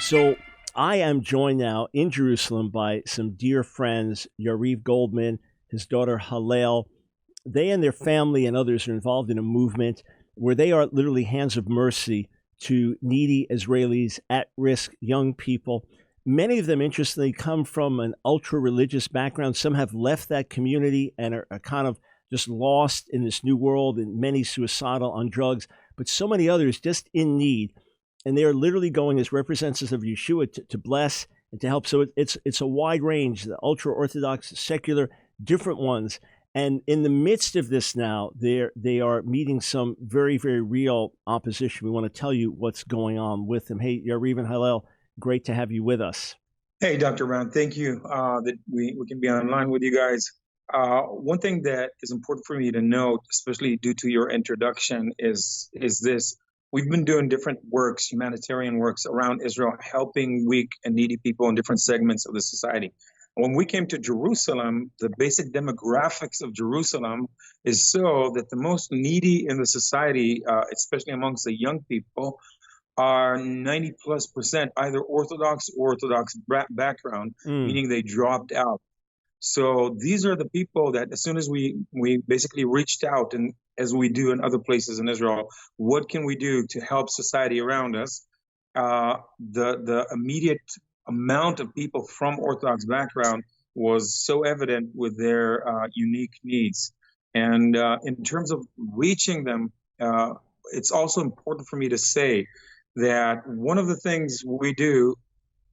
So I am joined now in Jerusalem by some dear friends, Yariv Goldman, his daughter Hallel. They and their family and others are involved in a movement where they are literally hands of mercy to needy Israelis, at-risk young people. Many of them, interestingly, come from an ultra-religious background. Some have left that community and are kind of just lost in this new world, and many suicidal on drugs, but so many others just in need. And they are literally going as representatives of Yeshua to bless and to help. So it's a wide range, the ultra-Orthodox, secular, different ones. And in the midst of this now, they are meeting some very, very real opposition. We want to tell you what's going on with them. Hey, Yariv and Hallel, great to have you with us. Hey, Dr. Brown, thank you that we can be online with you guys. One thing that is important for me to note, especially due to your introduction, is this. We've been doing different works, humanitarian works around Israel, helping weak and needy people in different segments of the society. When we came to Jerusalem, the basic demographics of Jerusalem is so that the most needy in the society, especially amongst the young people, are 90+% either Orthodox or Orthodox background, meaning they dropped out. So these are the people that as soon as we basically reached out, and as we do in other places in Israel, what can we do to help society around us? The immediate amount of people from Orthodox background was so evident with their unique needs. And in terms of reaching them, it's also important for me to say that one of the things we do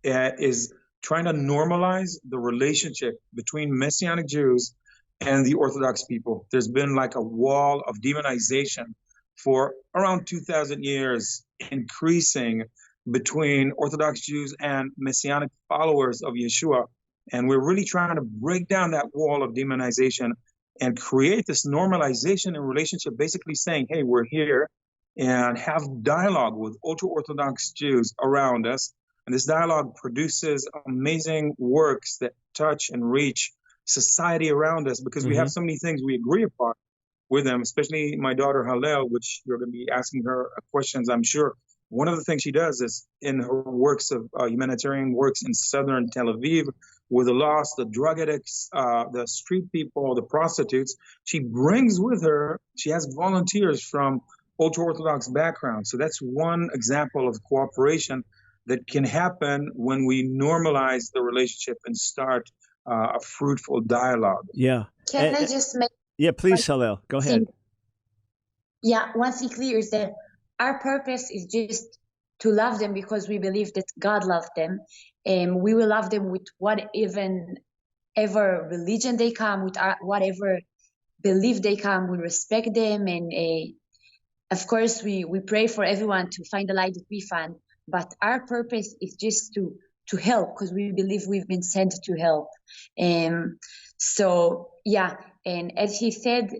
is trying to normalize the relationship between Messianic Jews and the Orthodox people. There's been like a wall of demonization for around 2,000 years, increasing between Orthodox Jews and Messianic followers of Yeshua. And we're really trying to break down that wall of demonization and create this normalization in relationship, basically saying, hey, we're here, and have dialogue with ultra-Orthodox Jews around us. And this dialogue produces amazing works that touch and reach society around us, because we have so many things we agree upon with them, especially my daughter Hallel, which you're going to be asking her questions, I'm sure. One of the things she does is in her works of humanitarian works in southern Tel Aviv, with the lost, the drug addicts, the street people, the prostitutes, she brings with her, she has volunteers from ultra-Orthodox background. So that's one example of cooperation that can happen when we normalize the relationship and start a fruitful dialogue. Yeah. Can I just make... Yeah, please, Hallel. Go ahead. Yeah, one thing clear is that our purpose is just to love them because we believe that God loved them. And we will love them with whatever religion they come, with whatever belief they come. We respect them. And of course, we pray for everyone to find the light that we find. But our purpose is just to help, because we believe we've been sent to help. So, yeah, and as he said,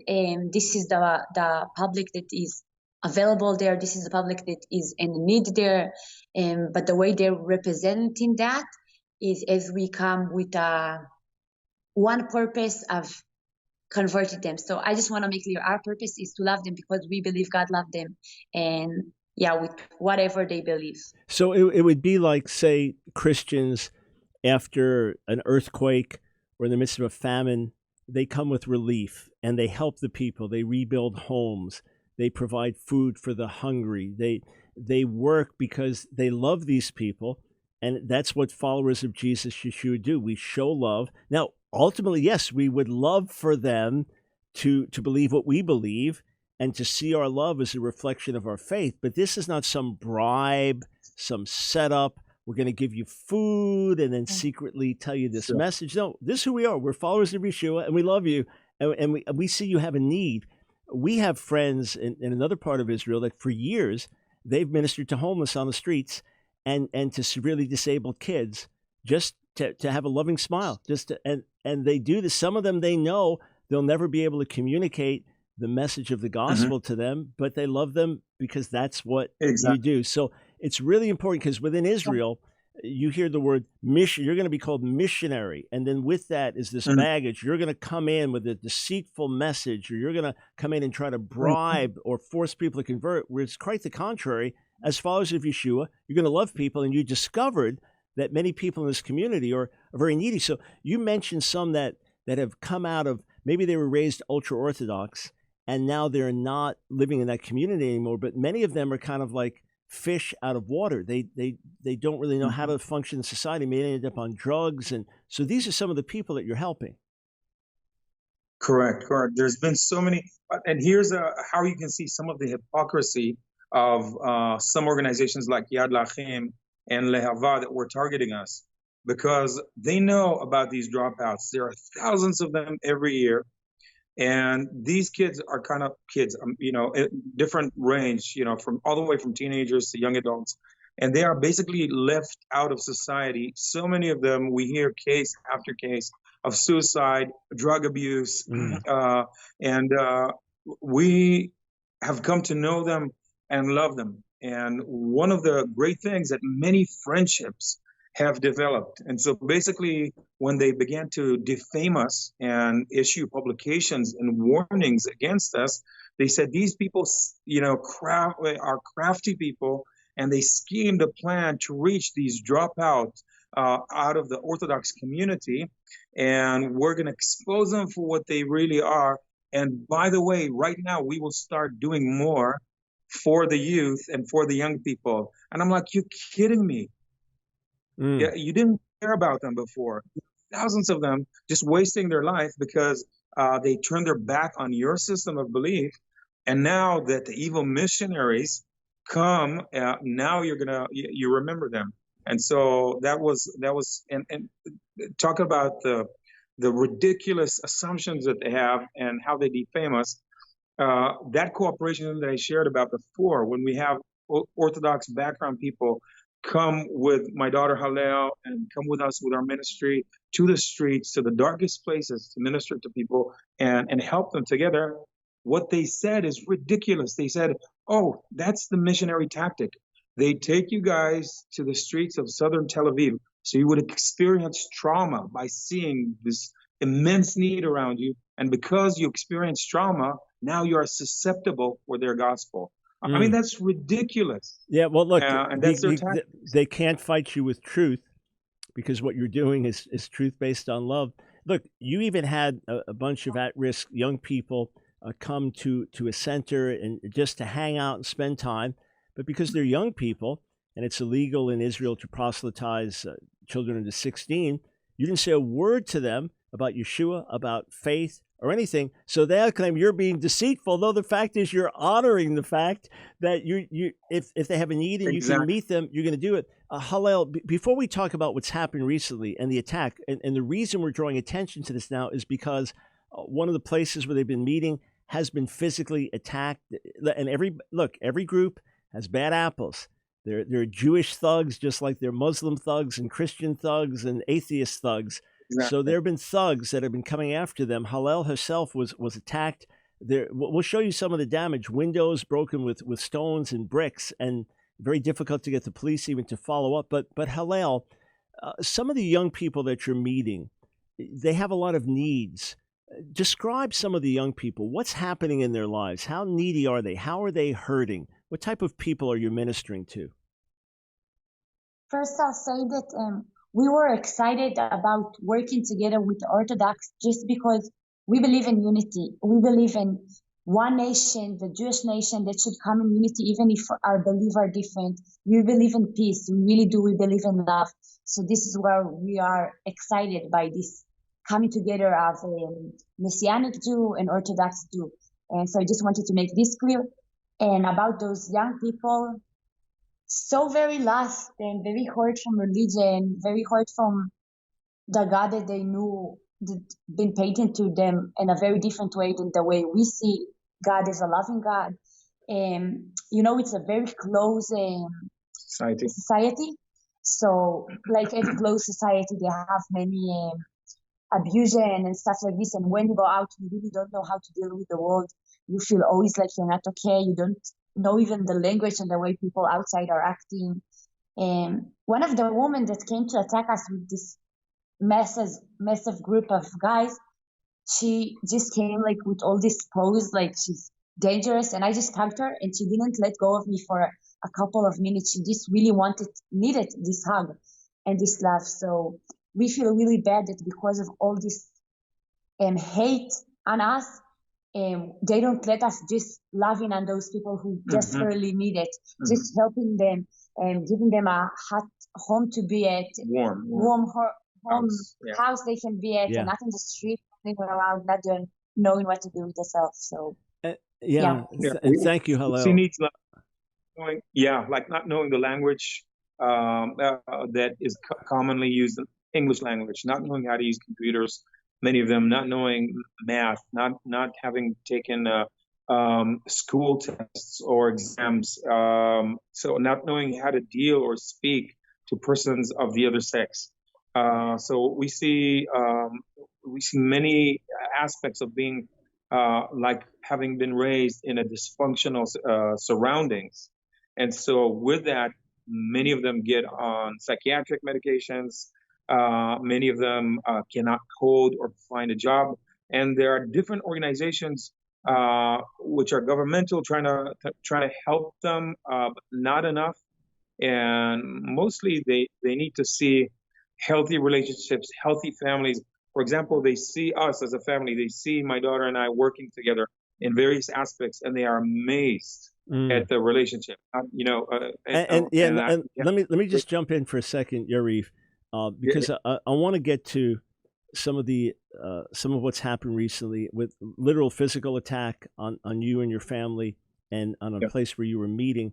this is the public that is available there. This is the public that is in need there. But the way they're representing that is as we come with one purpose of converting them. So I just want to make clear, our purpose is to love them because we believe God loved them. And yeah, with whatever they believe. So it would be like, say, Christians after an earthquake or in the midst of a famine, they come with relief and they help the people. They rebuild homes. They provide food for the hungry. They work because they love these people. And that's what followers of Jesus Yeshua do. We show love. Now, ultimately, yes, we would love for them to believe what we believe and to see our love as a reflection of our faith. But this is not some bribe, some setup. We're going to give you food and then secretly tell you this message. No, this is who we are. We're followers of Yeshua, and we love you, and we see you have a need. We have friends in another part of Israel that for years, they've ministered to homeless on the streets and to severely disabled kids, just to have a loving smile. And they do this. Some of them, they know they'll never be able to communicate the message of the gospel to them, but they love them because that's what you do. So it's really important, because within Israel, you hear the word mission. You're going to be called missionary. And then with that is this baggage. You're going to come in with a deceitful message, or you're going to come in and try to bribe or force people to convert, where it's quite the contrary. as followers of Yeshua, you're going to love people, and you discovered that many people in this community are very needy. So you mentioned some that have come out of, maybe they were raised ultra-Orthodox, and now they're not living in that community anymore, but many of them are kind of like fish out of water. They don't really know how to function in society, may end up on drugs. And so these are some of the people that you're helping. Correct. There's been so many, and here's how you can see some of the hypocrisy of some organizations like Yad Lachem and Lehava that were targeting us, because they know about these dropouts. There are thousands of them every year. And these kids are kind of kids, different range, from all the way from teenagers to young adults. And they are basically left out of society. So many of them, we hear case after case of suicide, drug abuse. And we have come to know them and love them. And one of the great things that many friendships have developed. And so basically, when they began to defame us and issue publications and warnings against us, they said these people, are crafty people, and they schemed a plan to reach these dropouts out of the Orthodox community, and we're going to expose them for what they really are. And by the way, right now, we will start doing more for the youth and for the young people. And I'm like, you're kidding me. Yeah, you didn't care about them before. Thousands of them just wasting their life because they turned their back on your system of belief. And now that the evil missionaries come, now you remember them. And so that was and talk about the ridiculous assumptions that they have and how they defame us. That cooperation that I shared about before, when we have Orthodox background people come with my daughter Hallel and come with us with our ministry to the streets, to the darkest places to minister to people and help them together. What they said is ridiculous. They said, oh, that's the missionary tactic. They take you guys to the streets of southern Tel Aviv so you would experience trauma by seeing this immense need around you. And because you experience trauma, now you are susceptible for their gospel. I mean, that's ridiculous. Yeah, well, look, and that's their they can't fight you with truth, because what you're doing is truth based on love. Look, you even had a bunch of at-risk young people come to a center and just to hang out and spend time. But because they're young people and it's illegal in Israel to proselytize children under 16, you didn't say a word to them about Yeshua, about faith, or anything. So they'll claim you're being deceitful, though the fact is you're honoring the fact that if they have a need and you can meet them, you're going to do it. Hallel, before we talk about what's happened recently and the attack, and the reason we're drawing attention to this now is because one of the places where they've been meeting has been physically attacked. And every group has bad apples. There are Jewish thugs, just like there are Muslim thugs and Christian thugs and atheist thugs. Exactly. So there have been thugs that have been coming after them. Hallel herself was attacked. We'll show you some of the damage. Windows broken with stones and bricks, and very difficult to get the police even to follow up. But Hallel, some of the young people that you're meeting, they have a lot of needs. Describe some of the young people. What's happening in their lives? How needy are they? How are they hurting? What type of people are you ministering to? First, I'll say that we were excited about working together with the Orthodox just because we believe in unity. We believe in one nation, the Jewish nation, that should come in unity, even if our beliefs are different. We believe in peace. We really do. We believe in love. So this is where we are excited by this coming together of a Messianic Jew and Orthodox Jew. And so I just wanted to make this clear. And about those young people, so very lost and very hurt from religion, very hurt from the God that they knew, that been painted to them in a very different way than the way we see God as a loving God. And, it's a very close society. So like every close society, they have many abusion and stuff like this. And when you go out, you really don't know how to deal with the world. You feel always like you're not okay. You don't know even the language and the way people outside are acting. And one of the women that came to attack us with this massive group of guys, she just came like with all this pose, like she's dangerous. And I just hugged her and she didn't let go of me for a couple of minutes. She just really needed this hug and this love. So we feel really bad that because of all this hate on us, they don't let us just loving on those people who desperately need it, just helping them and giving them a hot home to be at, warm home house they can be at, and not in the street, running around, not knowing what to do with themselves. So thank you, Hillel. She needs knowing, like not knowing the language that is commonly used, in English language, not knowing how to use computers. Many of them not knowing math, not having taken school tests or exams, so not knowing how to deal or speak to persons of the other sex. So we see many aspects of being like having been raised in a dysfunctional surroundings, and so with that, many of them get on psychiatric medications. Many of them cannot code or find a job, and there are different organizations which are governmental trying to help them, but not enough. And mostly they need to see healthy relationships, healthy families. For example, they see us as a family. They see my daughter and I working together in various aspects, and they are amazed at the relationship. Let me just jump in for a second, Yarif. Because I want to get to some of what's happened recently with literal physical attack on you and your family, and on a place where you were meeting.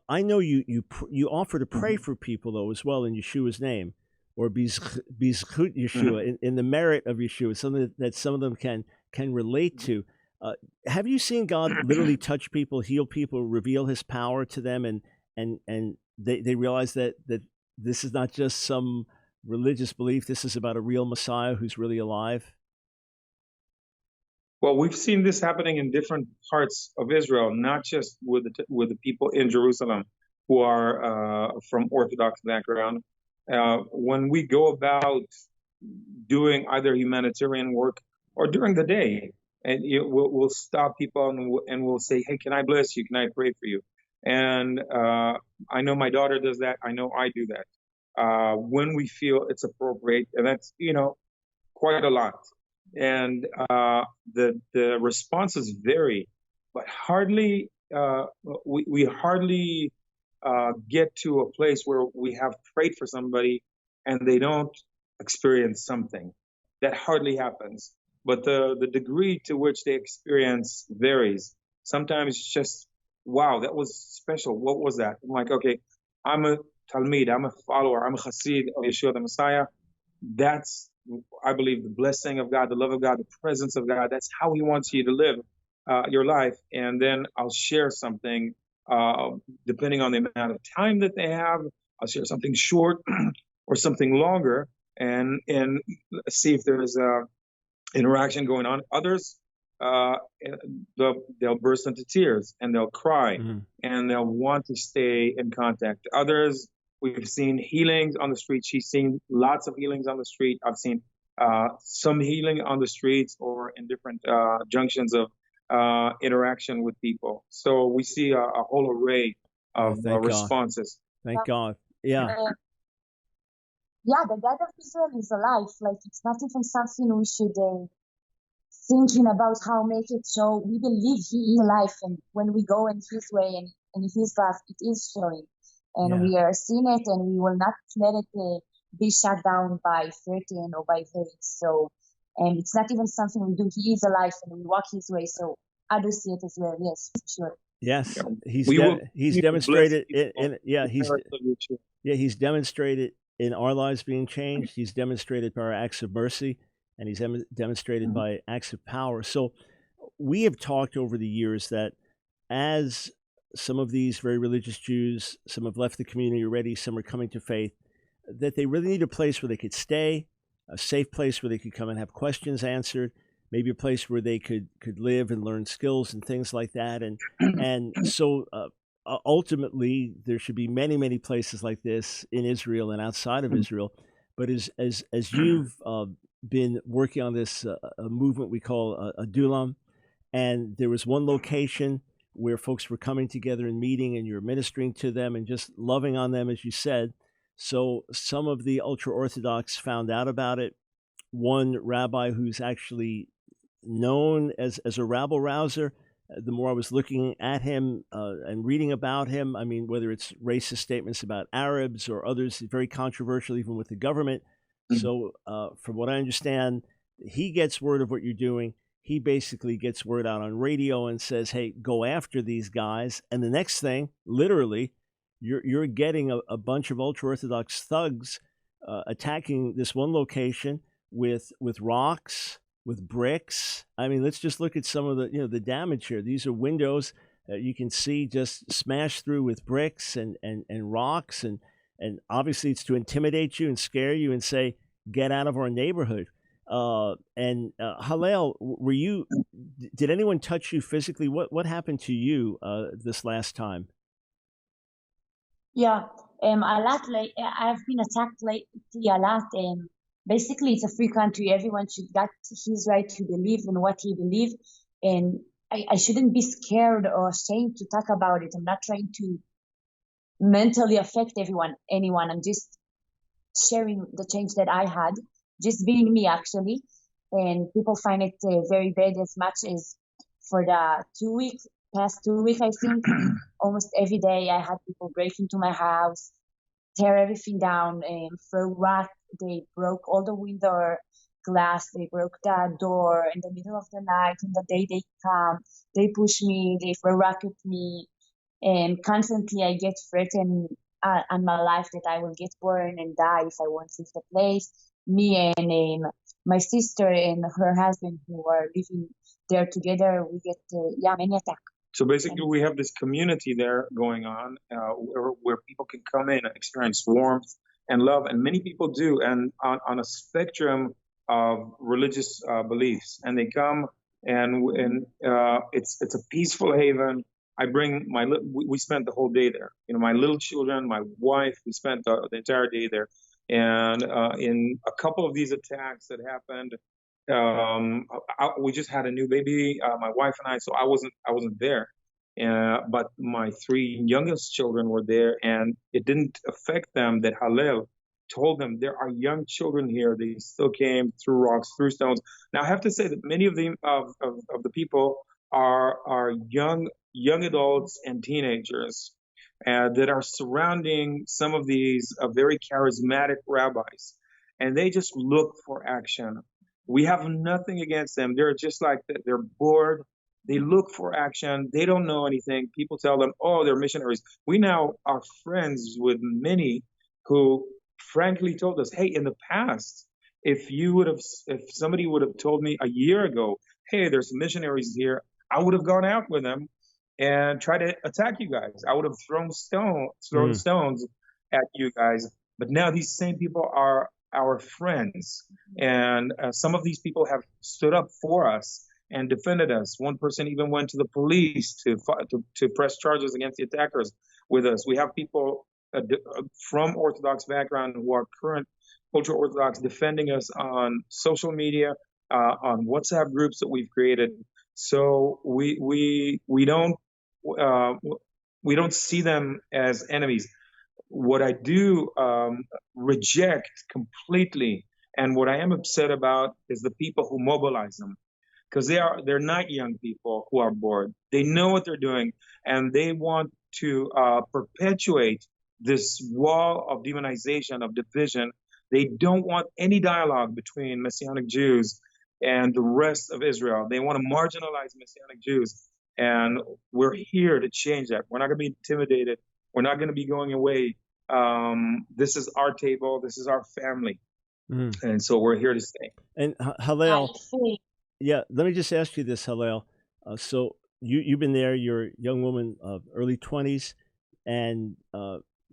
I know you offer to pray for people though as well in Yeshua's name, or bizchut Yeshua, in the merit of Yeshua, something that some of them can relate to. Have you seen God literally touch people, heal people, reveal His power to them, and they realize that this is not just some religious belief. This is about a real Messiah who's really alive? Well, we've seen this happening in different parts of Israel, not just with the people in Jerusalem who are from Orthodox background. When we go about doing either humanitarian work or during the day, and we'll stop people and we'll say, "Hey, can I bless you? Can I pray for you?" And I know my daughter does that. I know I do that when we feel it's appropriate, and that's quite a lot. And the responses vary, but hardly we hardly get to a place where we have prayed for somebody and they don't experience something. That hardly happens. But the degree to which they experience varies. Sometimes it's just, wow, that was special. What was that? I'm like, okay, I'm a Talmid, I'm a follower, I'm a Chassid of Yeshua the Messiah. That's, I believe, the blessing of God, the love of God, the presence of God. That's how He wants you to live your life. And then I'll share something depending on the amount of time that they have. I'll share something short or something longer, and see if there's interaction going on. Others, they'll burst into tears and they'll cry and they'll want to stay in contact. Others, we've seen healings on the street. She's seen lots of healings on the street. I've seen some healing on the streets or in different junctions of interaction with people. So we see a whole array of responses. Thank God. Yeah. The God of Israel is alive. Like, it's not even something we should thinking about how make it show. We believe He is alive, and when we go in His way and in His love, it is showing. And we are seeing it, and we will not let it be shut down by threatening or by hate. So, and it's not even something we do. He is alive, and we walk His way. So others see it as well. Yes, for sure. Yes, he's demonstrated he's demonstrated in our lives being changed. He's demonstrated by our acts of mercy, and He's demonstrated by acts of power. So we have talked over the years that as some of these very religious Jews, some have left the community already, some are coming to faith, that they really need a place where they could stay, a safe place where they could come and have questions answered, maybe a place where they could live and learn skills and things like that. And so ultimately, there should be many, many places like this in Israel and outside of Israel. But as you've been working on this a movement we call a Dulam, and there was one location where folks were coming together and meeting, and you're ministering to them and just loving on them, as you said. So some of the ultra-Orthodox found out about it. One rabbi who's actually known as a rabble-rouser, the more I was looking at him and reading about him, I mean, whether it's racist statements about Arabs or others, very controversial even with the government. Mm-hmm. So from what I understand, he gets word of what you're doing. He basically gets word out on radio and says, hey, go after these guys. And the next thing, literally, you're getting a bunch of ultra-Orthodox thugs attacking this one location with rocks, with bricks. I mean, let's just look at some of the damage here. These are windows you can see just smashed through with bricks and rocks. And obviously it's to intimidate you and scare you and say, get out of our neighborhood. Hallel, did anyone touch you physically? What happened to you this last time? Yeah, a lot. I've been attacked lately a lot. Basically, it's a free country. Everyone should get his right to believe in what he believes, and I shouldn't be scared or ashamed to talk about it. I'm not trying to mentally affect anyone. I'm just sharing the change that I had, just being me, actually. And people find it very bad, as much as for the past 2 weeks, I think, almost every day I had people break into my house, tear everything down, and throw rock. They broke all the window glass. They broke the door in the middle of the night. In the day they come, they push me, they throw rock at me, and constantly I get threatened on my life that I will get burned and die if I won't leave the place. Me and my sister and her husband, who are living there together, we get many attacks. So basically, we have this community there going on where people can come in and experience warmth and love, and many people do, and on a spectrum of religious beliefs. And they come, and it's a peaceful haven. I bring we spent the whole day there. My little children, my wife, we spent the entire day there. And in a couple of these attacks that happened, we just had a new baby, my wife and I, so I wasn't there. But my 3 youngest children were there, and it didn't affect them that Hallel told them there are young children here. They still came through rocks, through stones. Now I have to say that many of the people are young adults and teenagers that are surrounding some of these very charismatic rabbis, and they just look for action. We have nothing against them. They're just like that. They're bored. They look for action. They don't know anything. People tell them, oh, they're missionaries. We now are friends with many who frankly told us, hey, in the past, if somebody would have told me a year ago, hey, there's missionaries here, I would have gone out with them and tried to attack you guys. I would have thrown stones at you guys. But now these same people are our friends. And some of these people have stood up for us and defended us. One person even went to the police to press charges against the attackers with us. We have people from Orthodox background who are current ultra-Orthodox defending us on social media, on WhatsApp groups that we've created. So we don't see them as enemies. What I do reject completely, and what I am upset about, is the people who mobilize them, because they're not young people who are bored. They know what they're doing, and they want to perpetuate this wall of demonization, of division. They don't want any dialogue between Messianic Jews and the rest of Israel. They want to marginalize Messianic Jews, and we're here to change that. We're not going to be intimidated. We're not going to be going away. This is our table. This is our family. And so we're here to stay. And Hallel, yeah, let me just ask you this, Hallel. So you've been there. You're a young woman of early 20s, and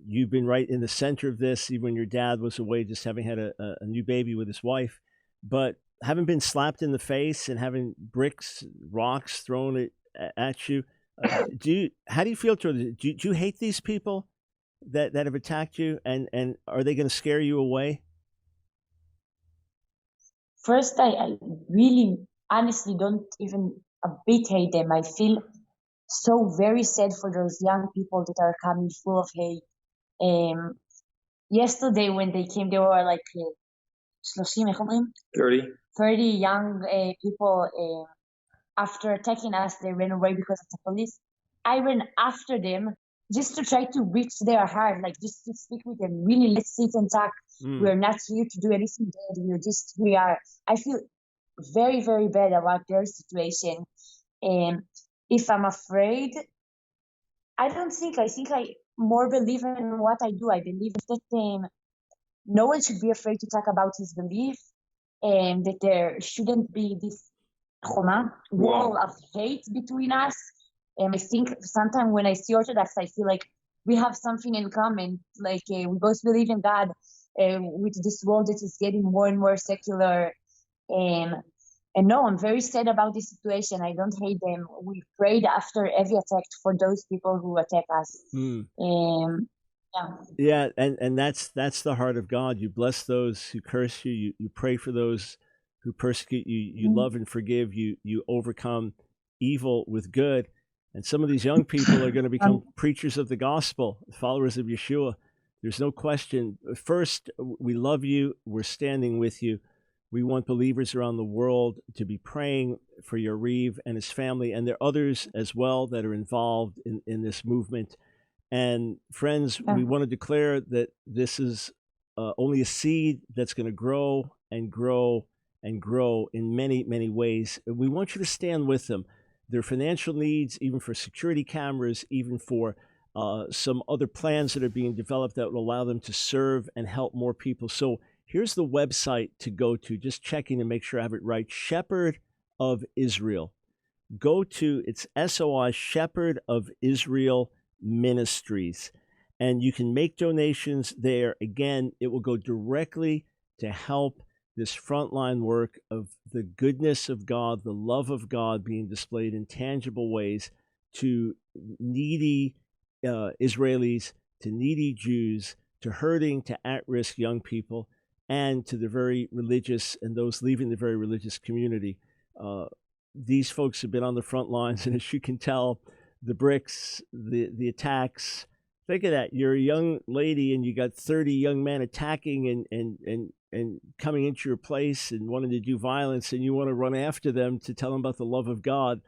you've been right in the center of this, even when your dad was away, just having had a new baby with his wife. But having been slapped in the face and having bricks, rocks thrown at you, how do you feel toward it? Do you hate these people that have attacked you, and are they going to scare you away? First, I really honestly don't even a bit hate them. I feel so very sad for those young people that are coming full of hate. Yesterday when they came, they were like 30, איך אומרים? 30 young people. After attacking us, they ran away because of the police. I ran after them just to try to reach their heart, like just to speak with them. Really, let's sit and talk. We're not here to do anything bad. We are. I feel very, very bad about their situation. And if I'm afraid, I think I more believe in what I do. I believe that no one should be afraid to talk about his belief, and that there shouldn't be this wall of hate between us. And I think sometimes when I see Orthodox, I feel like we have something in common. Like we both believe in God, with this world that is getting more and more secular. And no, I'm very sad about this situation. I don't hate them. We prayed after every attack for those people who attack us. Yeah, and that's the heart of God. You bless those who curse you. You pray for those who persecute you. You love and forgive. You overcome evil with good. And some of these young people are going to become preachers of the gospel, followers of Yeshua. There's no question. First, we love you. We're standing with you. We want believers around the world to be praying for Yariv and his family. And there are others as well that are involved in this movement. And friends, we want to declare that this is only a seed that's going to grow and grow and grow in many, many ways. We want you to stand with them. Their financial needs, even for security cameras, even for some other plans that are being developed that will allow them to serve and help more people. So here's the website to go to, just checking to make sure I have it right, Shepherd of Israel. Go to, it's SOI, Shepherd of Israel Ministries. And you can make donations there. Again, it will go directly to help this frontline work of the goodness of God, the love of God being displayed in tangible ways to needy Israelis, to needy Jews, to hurting, to at-risk young people, and to the very religious and those leaving the very religious community. These folks have been on the front lines, and as you can tell, the bricks, the attacks. Think of that. You're a young lady and you got 30 young men attacking and coming into your place and wanting to do violence, and you want to run after them to tell them about the love of God.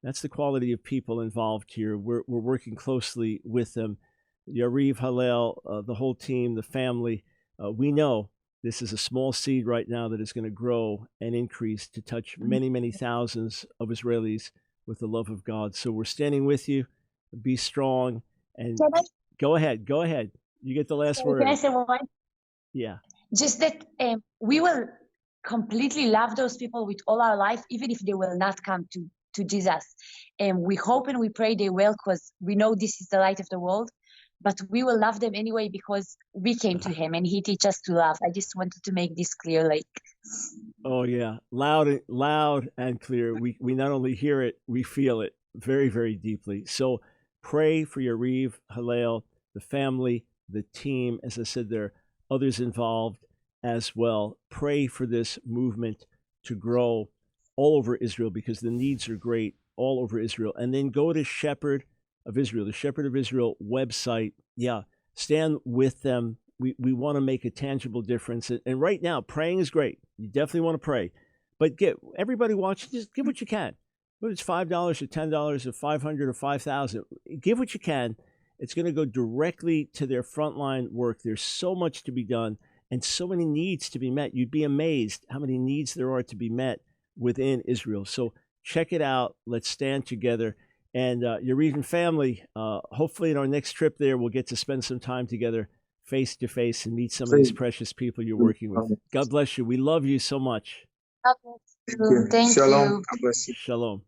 That's the quality of people involved here. We're working closely with them. Yariv, Hallel, the whole team, the family. We know this is a small seed right now that is going to grow and increase to touch many, many thousands of Israelis with the love of God. So we're standing with you. Be strong. And go ahead. You get the last word. Can I say one? Yeah. Just that we will completely love those people with all our life, even if they will not come to Jesus. And we hope and we pray they will, because we know this is the light of the world. But we will love them anyway because we came to him and he teach us to love. I just wanted to make this clear. Oh yeah, loud and clear. We not only hear it, we feel it very, very deeply. So pray for Yariv, Hallel, the family, the team. As I said, there are others involved as well. Pray for this movement to grow all over Israel because the needs are great all over Israel. And then go to Shepherd of Israel, the Shepherd of Israel website. Yeah, stand with them. We want to make a tangible difference. And right now, praying is great. You definitely want to pray. But everybody watching, just give what you can. Whether it's $5 or $10 or $500 or $5,000, give what you can. It's going to go directly to their frontline work. There's so much to be done and so many needs to be met. You'd be amazed how many needs there are to be met within Israel. So check it out. Let's stand together. And Yariv and family, hopefully in our next trip there, we'll get to spend some time together face to face and meet some of these precious people you're working with. God bless you. We love you so much. Thank you. Shalom. God bless you. Shalom.